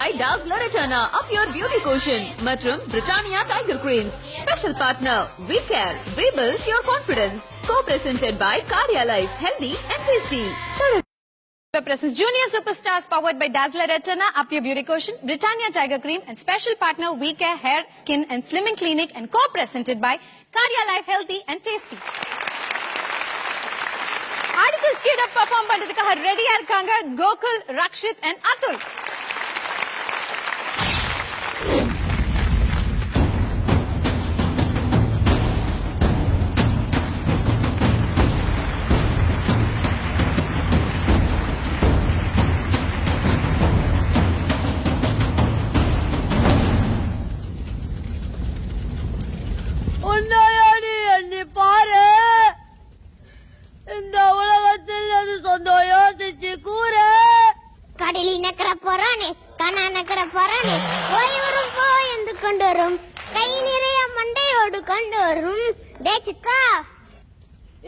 Does Loredana up your beauty quotient? மற்றும் Britannia Tiger Creams. Special partner, We Care, We Build Your Confidence. Co-presented by Cardia Life, Healthy and Tasty. Presents Junior Superstars powered by Dazzler Retina, Up Your Beauty Quotient, Britannia Tiger Cream, and special partner We Care Hair, Skin and Slimming Clinic, and co-presented by Cardia Life, Healthy and Tasty. அடுத்து skid அப் perform பண்றதுக்காக ரெடியா இருக்காங்க Gokul, Rakshit and Atul.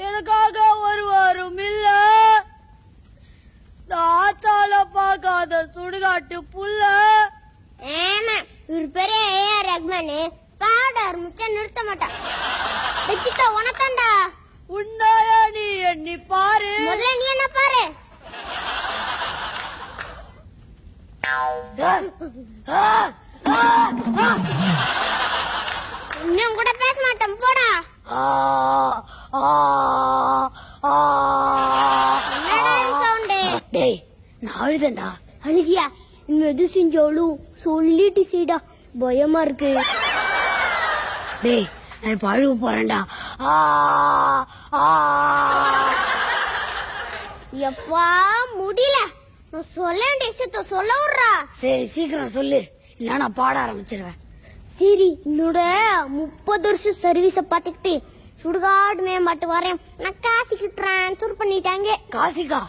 எனக்காக ஒருவரும் இல்ல தாத்தால பாக்காத சுடுகாட்டு புல்ல. இவர் பெரிய ஏஆர் ரஹ்மான் பாடார் முச்ச நிறுத்த மாட்டான். வச்சுக்க உனத்தாண்டா. உன்னாயா நீ எண்ணி பாரு. முதல்ல நீ என்ன பாரு. இன்னும் கூட பேச மாட்டேன் போடா. டேய் நான் அழுதண்டா. அழுகியா? இன்னும் எது செஞ்சாலும் சொல்லிட்டு செய்டா, பயமா இருக்கு. டேய் நான் இப்ப அழுக போறேன்டா. எப்பா முடியல, நான் சொல்ல வேண்டிய விஷயத்த சொல்ல விடுறா. சரி சீக்கிரம் சொல்லு, இல்ல நான் பாட ஆரம்பிச்சிருவேன். சரி, என்னோட 30 வருஷம் சர்வீஸ பாத்துக்கிட்டு சுடுகாடு மேம்பாட்டு வரேன் நான் காசிக்கு டிரான்ஸ்பர் பண்ணிட்டாங்க. காசிகா?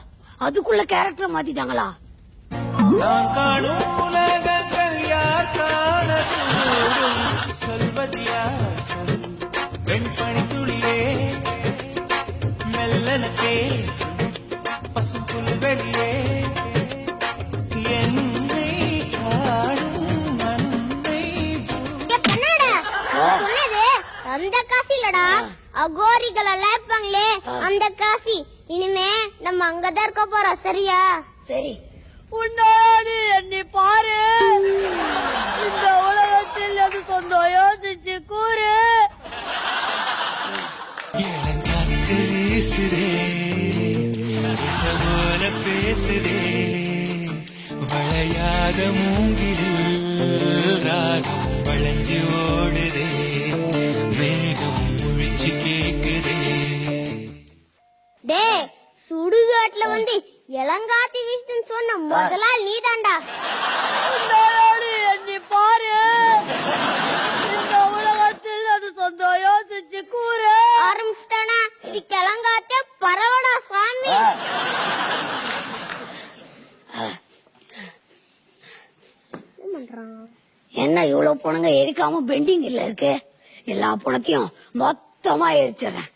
அதுக்குள்ள கேரக்டர் மாத்திட்டாங்களா? நான் காணும் உலகங்கள் யார் காணக்கூடும், சொல்வதியாசம் வெண்பனி துளியே மெல்லன பேசும் பசும் புல்வெளியே என்னை காணும் நன்மை. சொன்னது அந்த காசி இல்லடா, அகோரிகள் எல்லாம் இருப்பாங்களே அந்த காசி. இனிமே நம்ம அங்கதான் இருக்க போறோம், சரியா? சரி, உன்னாடி எண்ணி பாரு. இந்த உலகத்தில் அது சொந்தம் யோசிச்சு கூறு. இளங்காற்று வீசுதே, போல பேசுதே, வளையாத மூங்கிலில் ராகம் வளைஞ்சு ஓடுதே, மேகம் முழிச்சு கேக்குதே. டே, சுடுகாட்டுல வந்து இளங்காத்தி வீசுன்னு சொன்ன முதலாள் நீதான்டா. உன்னாடி எண்ணி பாரு. இந்த உலகத்தில் அது சொந்தம் யோசிச்சு கூறு. ஆரம்பிச்சிட்டானா இது கிளங்காத்தே பரவடா சாமி. என்ன இவ்வளவு பணங்க எரிக்காம பெண்டிங் இல்ல இருக்கு? எல்லா பணத்தையும் மொத்தமா எரிச்சிடறேன்.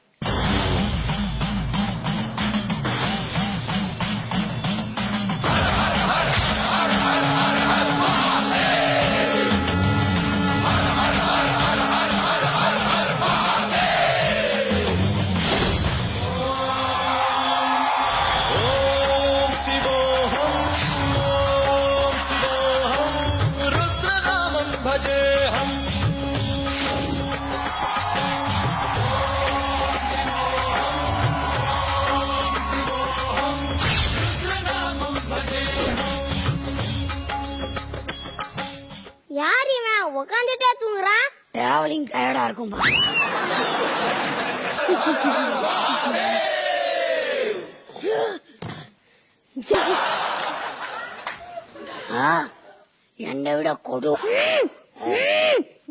யார் இவன் உக்காந்துட்டே தூங்குறான்? டிராவலிங் டயர்டா இருக்கும். என்னை விட கொடு.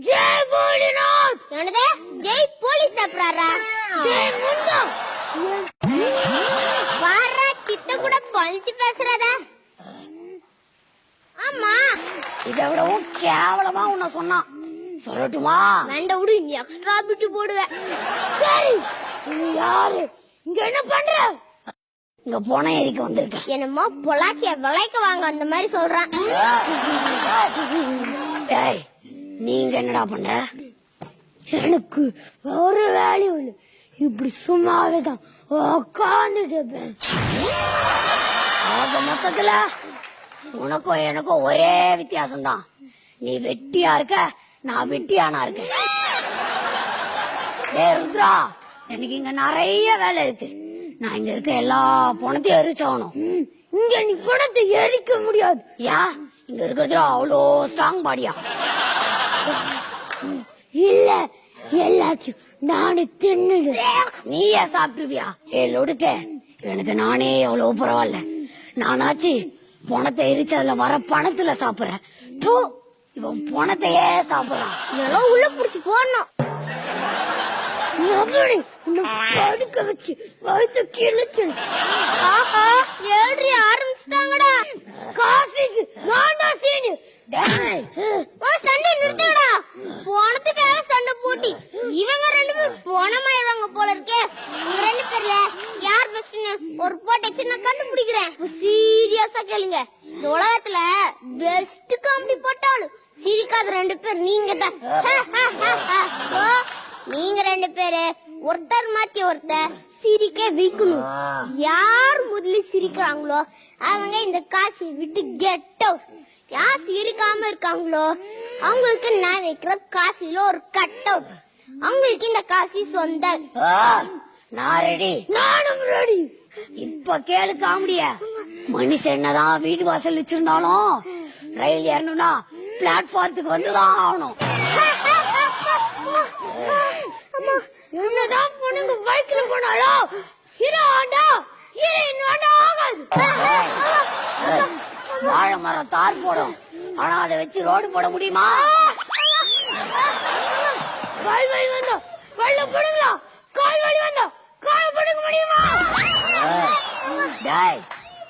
ஜெய் போலினாத். என்னது? ஜெய் போலீஸ் அப்ராரா? ஜெய் முண்டா. வாரா கிட்ட கூட பல்டி பேசுறதா? ஆமா, இதை விடவும் கேவலமா உன்னை சொன்னான். சொல்லட்டுமா? வேண்டாம் விடு, நீ எக்ஸ்ட்ரா பிட்டு போடுவ. சரி, நீ யாரு? இங்க என்ன பண்ற? இங்க போன ஏரிக்கு வந்திருக்கேன். என்னமோ பொலாச்சிய விலைக்கு வாங்க அந்த மாதிரி சொல்றான். டேய், நீங்க என்னடா பண்ற? எனக்கு ஒரு வேலையும் இல்லை, இப்படி சும்மாவே தான் உட்காந்துட்டு இருப்பேன். மொத்தத்துல உனக்கும் எனக்கும் ஒரே வித்தியாசம் தான். நீ வெட்டியா இருக்க, நான் வெட்டியானா இருக்கேன். டேய் ருத்ரா, எனக்கு இங்க நிறைய வேலை இருக்கு. நான் இங்க இருக்க எல்லா பணத்தையும் எரிச்சாகணும். இங்க நீ பணத்தை எரிக்க முடியாது. ஏன்? இங்க இருக்கிறது அவ்வளோ ஸ்ட்ராங் பாடியா? இல்ல, எல்லாத்தையும் நானே தின்னுடு. நீயே சாப்பிடுவியா? லொடுக்க, எனக்கு நானே எவ்வளவு பரவாயில்ல. நானாச்சு பணத்தை எரிச்சதுல வர பணத்துல சாப்பிடுறேன். இவன் பணத்தையே சாப்பிடுறான். இதெல்லாம் உள்ள புடிச்சு போடணும். படுக்க வச்சு வயிற்று கிழிச்சு ஏழு ஆரம்பிச்சுட்டாங்கடா. காசுக்கு நான் தான் சீனு. சண்டை நிறுத்துடா. போனதுக்காக சண்டை போட்டி. இவங்க ரெண்டு பேரும் போனமாயிருவாங்க போல இருக்கே. இவங்க ரெண்டு பேர்ல யார் பெஸ்ட்னு ஒரு போட்டு நான் கண்டுபிடிக்கிறேன். சீரியஸா கேளுங்க, இந்த உலகத்துல பெஸ்ட் காமெடி போட்டாலும் சிரிக்காத ரெண்டு பேர் நீங்க தான். நீங்க ரெண்டு பேரு ஒருத்தர் மாத்தி ஒருத்தர் சிரிக்க வைக்கணும். யார் முதல்ல சிரிக்கிறாங்களோ அவங்க இந்த காசு விட்டு கெட் அவுட். யார் சிரிக்காம இருக்காங்களோ அவங்களுக்கு நான் வைக்கிற காசுல ஒரு கட் அவுட். அவங்களுக்கு இந்த காசு சொந்த. நான் ரெடி. நானும் ரெடி. இப்ப கேளு காமெடிய. மனுஷன் என்னதான் வீடு வாசல் வச்சிருந்தாலும் ரயில் ஏறணும்னா பிளாட்ஃபார்த்துக்கு வந்துதான் ஆகணும். என்னதான் பொண்ணுங்க பைக்ல போனாலும் ஹீரோ ஹோண்டா ஹீரோயின் ஹோண்டா ஆகாது. வாழை மரம் தார் போடும், ஆனா அதை வச்சு ரோடு போட முடியுமா? கால் வலி வந்தோம் வள்ள போடுங்களா, கால் வலி வந்தோம் கால் போடுங்க முடியுமா? டேய்,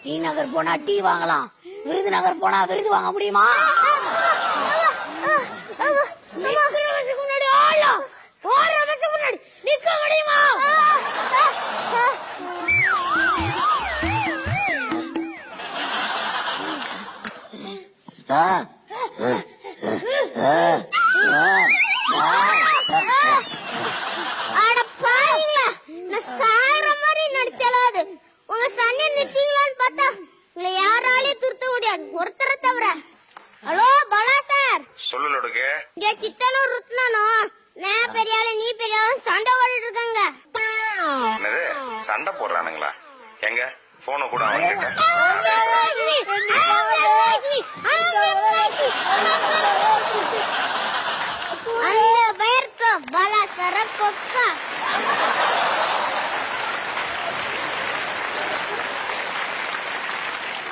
டி நகர் போனா டீ வாங்கலாம், விருதுநகர் போனா விருது வாங்க முடியுமா? முன்னாடி ஆடலாம், ஒரு வருஷம் முன்னாடி நிக்க முடியுமா? அட பாருங்க, நான் சாகுற மாதிரி நடிச்சலாது. உங்க சண்டை நிறுத்தீங்களான்னு பார்த்தா உங்களை யாராலையும் துருத்த முடியாது, ஒருத்தரை தவிர. Hello Bala sir. சொல்லு லொடுக்கு. இங்க சித்தனும் ருத்னானும் நான் பெரிய ஆளு நீ பெரிய ஆளு சண்டை போட்டுட்டு இருக்காங்க. என்னது சண்டை போடுறானுங்களா? எங்க போன கூட அவன்கிட்ட. அந்த பேருக்கு பாலா சார கொக்கா.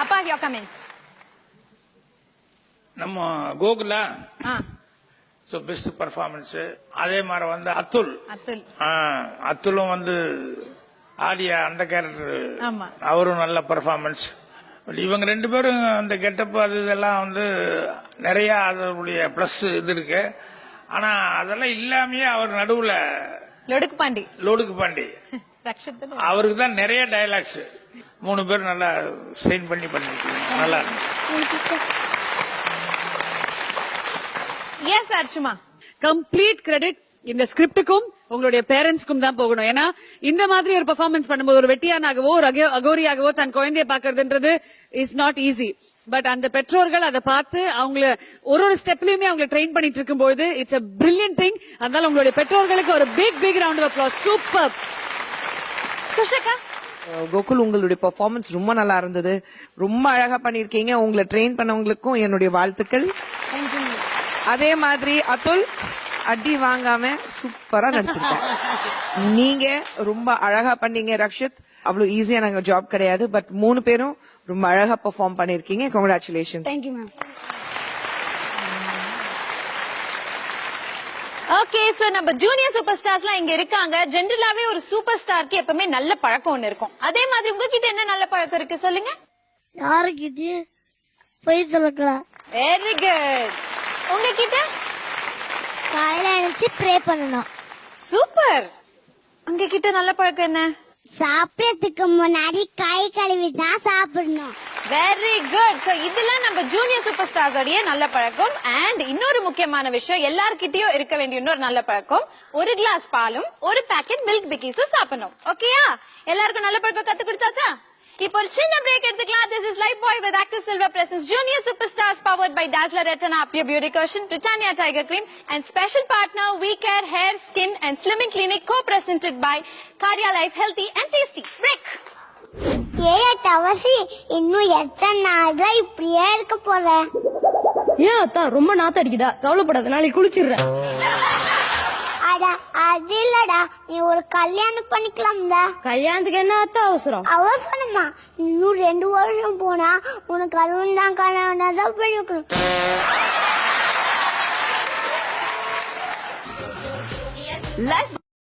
அப்பா, your comments. நம்ம கோகுலா பெஸ்ட் பர்ஃபார்மன்ஸ். அதே மாதிரி வந்து அத்துல் அத்துலும் வந்து ஆடிய அந்த கேரக்டர் அவரும் நல்ல பர்ஃபார்மன்ஸ். பட் இவங்க ரெண்டு பேரும் அந்த கெட்டப் அது இதெல்லாம் வந்து நிறைய அதனுடைய பிளஸ் இது இருக்கு. ஆனா அதெல்லாம் இல்லாமயே அவர் நடுவுல லொடுக்கு பாண்டி அவருக்கு தான் நிறைய டயலாக்ஸ். 3 பேர் நல்லா ஸ்ட்ரெயின் பண்ணி பண்ணிருக்கீங்க, நல்லா இருக்கு. எஸ் அர்ச்சுமா, கம்ப்ளீட் கிரெடிட் இந்த ஸ்கிரிப்டுக்கும் உங்களுடைய பேரண்ட்ஸ்க்கும் தான் போகணும். ஏன்னா இந்த மாதிரி ஒரு பெர்ஃபார்மன்ஸ் பண்ணும்போது ஒரு வெட்டியானாகவோ ஒரு அகோரியாகவோ தன் குழந்தைய பாக்குறதுன்றது இஸ் நாட் ஈஸி. பட் அந்த பெற்றோர்கள் அதை பார்த்து அவங்கள ஒரு ஸ்டெப்லயுமே அவங்க ட்ரெயின் பண்ணிட்டு இருக்கும்போது இட்ஸ் a brilliant thing. அதனால உங்களுடைய பெற்றோர்களுக்கு ஒரு big round of applause. Super. Kushika. Gokul, உங்களுடைய பெர்ஃபார்மன்ஸ் ரொம்ப நல்லா இருந்தது, ரொம்ப அழகா பண்ணிருக்கீங்க. உங்களை ட்ரெயின் பண்ணவங்களுக்கும் என்னுடைய வாழ்த்துக்கள். அதே மாதிரி அதுல் அடி வாங்காம சூப்பரா நடிச்சிருக்கேன். நீங்க ரொம்ப அழகா பண்ணீங்க. ரக்ஷித், அவ்வளவு ஈஸியான ஜாப் கிடையாது, பட் 3 பேரும் ரொம்ப அழகா பெர்ஃபார்ம் பண்ணிருக்கீங்க. Congratulation. Thank you ma'am. Okay, so நம்ம ஜூனியர் சூப்பர் ஸ்டார்ஸ்லாம் இங்க இருக்காங்க. ஜெனரலாவே ஒரு சூப்பர் ஸ்டாருக்கு எப்பவுமே நல்ல பழக்கம் ஒண்ணு இருக்கும். அதே மாதிரி உங்ககிட்ட என்ன நல்ல பழக்கம் இருக்கு சொல்லுங்க. யாருக்கிட்ட போய் சொல்லலாம். Very good. உங்ககிட்ட காலையில எழுந்து ப்ரே பண்ணணும். சூப்பர். உங்ககிட்ட நல்ல பழக்கம் என்ன? சாப்பிடறதுக்கு முன்னாடி கை கழுவி தான் சாப்பிடணும். Very good. சோ இதெல்லாம் நம்ம ஜூனியர் சூப்பர் ஸ்டார்ஸ் உடைய நல்ல பழக்கம். அண்ட் இன்னொரு முக்கியமான விஷயம், எல்லார்கிட்டயும் இருக்க வேண்டிய இன்னொரு நல்ல பழக்கம், ஒரு கிளாஸ் பாலும் ஒரு பாக்கெட் மில்க் பிக்கிஸும் சாப்பிடணும். ஓகேயா? எல்லாருக்கும் நல்ல பழக்கம் கத்து கொடுத்தாச்சா? இப்போ ஒரு சின்ன பிரேக் எடுத்துக்கலாம். This is Life Boy with Active Silver presents Junior Superstars powered by Dazzler Retina, Up Your Beauty Cushion, Britannia Tiger Cream and special partner We Care Hair, Skin and Slimming Clinic, co-presented by Cardia Life Healthy and Tasty. Break. தவசி இன்னும் எத்தனை நாள் தான் இப்படியே இருக்க போற? ஏன் அத்தா ரொம்ப நாத்தடிக்குதா? கவலைப்படாத, நாளைக்கு குளிச்சிடுறேன். அட அது இல்லடா, நீ ஒரு கல்யாணம் பண்ணிக்கலாம்டா. கல்யாணத்துக்கு என்ன அத்தா அவசரம்? அவசரமா? இன்னும் 2 வருஷம் போனா உனக்கு அருண் தான் கல்யாணம் தான் பண்ணிக்கணும். Life